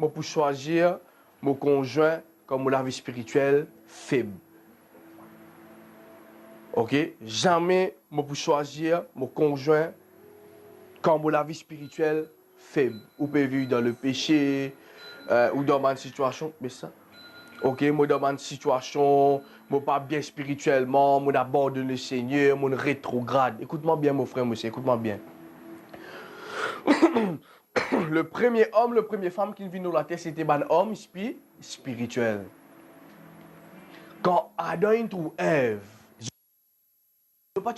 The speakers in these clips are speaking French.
moi pour choisir mon conjoint comme la vie spirituelle faible. Ok? Jamais moi pour choisir mon conjoint comme la vie spirituelle faible. Ou peut vivre dans le péché, ou dans une situation, mais ça. Ok, moi dans une situation, moi pas bien spirituellement, moi abandonne le Seigneur, moi rétrograde. Écoute-moi bien, mon frère, monsieur, écoute-moi bien. Le premier homme, le premier femme qui vit dans la terre, c'était un homme spirituel. Quand Adam trouve Ève, je ne veux pas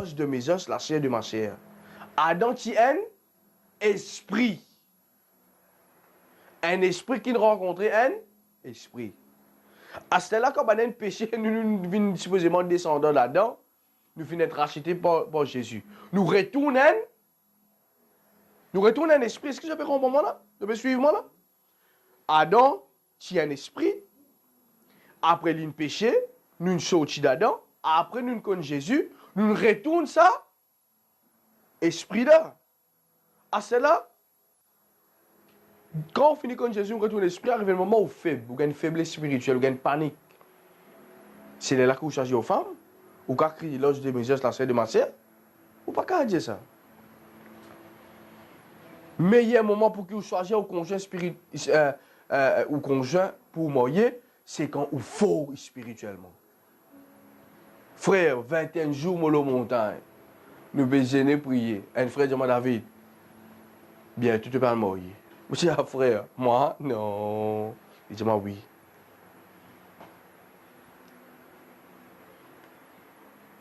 changer de mes os, la chair de ma chair. Adam qui est un esprit. Un esprit qui rencontrait un esprit. À ce là, quand on a un péché, nous venons supposément descendants là-dedans, nous finissons être rachetés par Jésus. Nous retournons un esprit. Est-ce que je peux comprendre là? Je peux suivre moi là? Adam, qui est un esprit. Après il péché, nous sortis d'Adam. Après nous connaissons Jésus, nous retournons ça, esprit là. À cela, quand on finit connaître Jésus, on retourne l'esprit, arrive le moment où faible, où il y a une faiblesse spirituelle, où il y a une panique. C'est là que vous choisissez aux femmes, ou qu'à crier l'âge de mes yeux, la sœur de ma sœur, ou pas qu'à dire ça. Meilleur moment pour que vous choisissez au conjoint spirituel, ou conjoint pour marier, c'est quand vous faut spirituellement. Frère, 21 jours, moi, la montagne, nous besoin prier. Un frère dit, David, bien, tu te parles marier. Je dis, ah, frère, moi, non. Il dit, oui.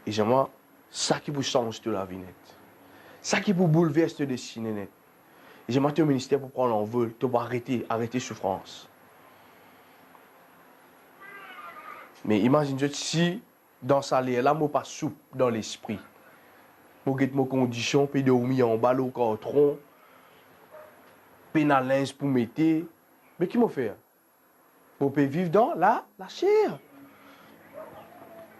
Et j'aimerais ça qui vous change de la vie nette. Ça qui vous bouleverse de destinée nette. Et j'aimerais ton ministère pour prendre l'envol, tu vas arrêter souffrance. Mais imagine si dans sa l'air là, je ne suis pas souple dans l'esprit. Je get mes conditions, puis dormir en bas au carton, pénalise pour mettre. Mais qui m'a fait? Pour vivre dans la chair.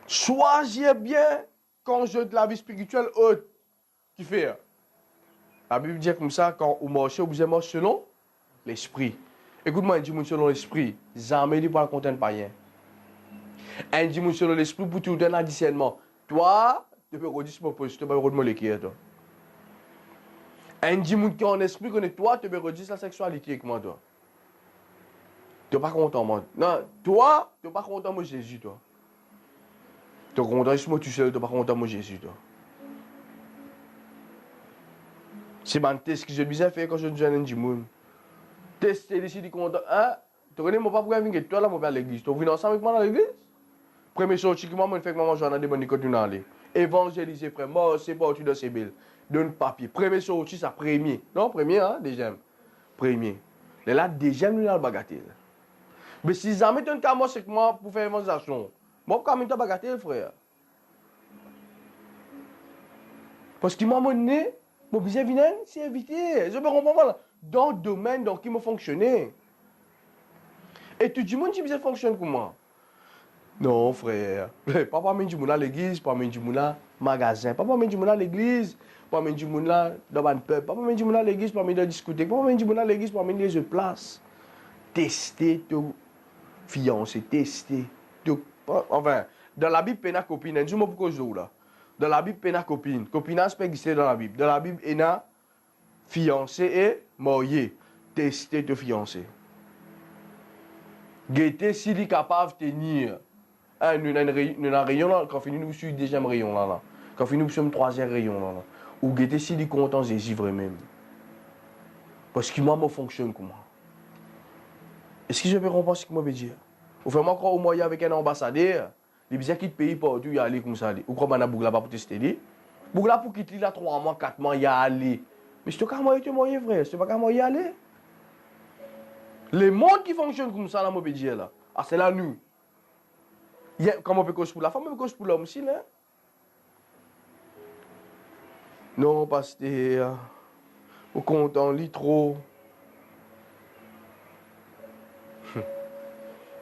Choisir bien quand je de la vie spirituelle haute. Qui fait? La Bible dit comme ça, quand vous marchez, vous marchez selon l'esprit. Écoute-moi, un dimanche selon l'esprit, jamais il ne peut pas rien. Un dimanche selon l'esprit, pour tout donner un discernement. Toi, tu peux redire mon poste, tu peux redire l'équilibre, toi. Un dimanche qui est en esprit, connaît toi, tu peux redire la sexualité avec moi, toi. Tu n'es pas content, moi. Non, toi, tu n'es pas content, moi, Jésus, toi. Tu es content, moi, tu sais, tu n'es pas content, moi, Jésus, toi. C'est un test que je disais faire quand je suis un dimanche. Tester, décider content. Hein? Tu connais mon papa, il toi, là, mon père à l'église. Tu viens ensemble avec moi dans l'église? Premier sorti que moi, je fais que maman, je vais dans des bonnes écoles, tu aller. Évangéliser, frère, moi, c'est pas au-dessus de ces billes. Donne papier. Premier sorti, ça premier. Non, premier, hein, deuxième. Premier. Là, deuxième, nous, dans le bagatelle. Mais si jamais tu as un cas, moi, c'est que moi, pour faire évangélisation, moi, quand même, tu as bagatelle, frère. Parce qu'il m'a donné, mon besoin venir, c'est éviter. Je me comprends là. Dans le domaine dans qui me fonctionner. Et tu dis, moi, tu fonctionne comme moi. Non, frère. Papa m'a dit à l'église, papa m'a dit à magasin, papa m'a dit à l'église, papa m'a dit à dans un peuple, papa m'a dit à l'église, papa m'a dit à discuter, papa m'a dit à l'église, papa m'a dit à place. Tester ton fiancé, tester. Enfin, dans la Bible, il y a une copine. Dis-moi pourquoi je joue là. Dans la Bible, il y a une copine. Copinage peut exister dans la Bible. Dans la Bible, il y a fiancé et marié. Tester ton fiancé. Guetter s'il est capable de tenir. Nous avons un rayon là, quand nous sommes le deuxième rayon là. Quand nous sommes le troisième rayon là. Ou guetter s'il est content, Jésus vraiment. Parce que moi, je fonctionne comme moi. Est-ce que je peux comprendre ce que je veux dire? Ou vraiment quand on est avec un ambassadeur, il y a qui pays pour tout y aller comme ça. Ou quand on a Bougla pour tester. Bougla pour quitter là 3 mois, 4 mois, y aller. Mais je te dis moyen, tu moyen frère, je te pas moyen aller. Les mondes qui fonctionnent comme ça, là, je veux dire là. Ah, c'est là nous. Comment on peut cause pour la femme, on peut cause pour l'homme aussi, là. Non, pasteur. Au compte en lit trop.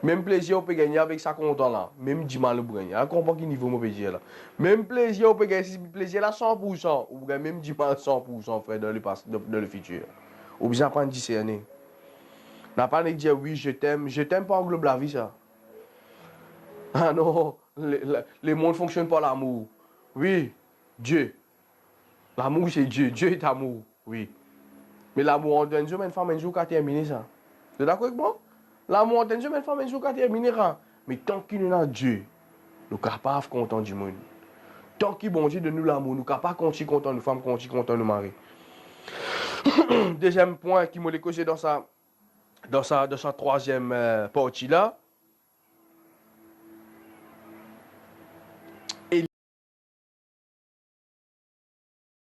Même plaisir on peut gagner avec ça content là. Même dimanche on peut gagner. On comprend quel niveau on peut dire là. Même plaisir on peut gagner. Si plaisir là 100%. Ou même dimanche 100% frère dans le futur. Ou bien apprendre à discerner. n'a pas de dire oui, je t'aime pas englobe la vie, ça. Ah non, les mondes fonctionnent par l'amour. Oui, Dieu. L'amour, c'est Dieu. Dieu est amour, oui. Mais l'amour entre un homme et une femme, un jour, qu'a terminé ça. Vous êtes d'accord avec moi? L'amour entre un homme et une femme, un jour, qu'a terminé ça. Mais tant qu'il y a Dieu, nous sommes capables de content du monde. Tant qu'il bon Dieu de nous l'amour, nous sommes capables de continuer content de femmes, continuer content de mari. Deuxième point qui m'a causé dans sa troisième partie là,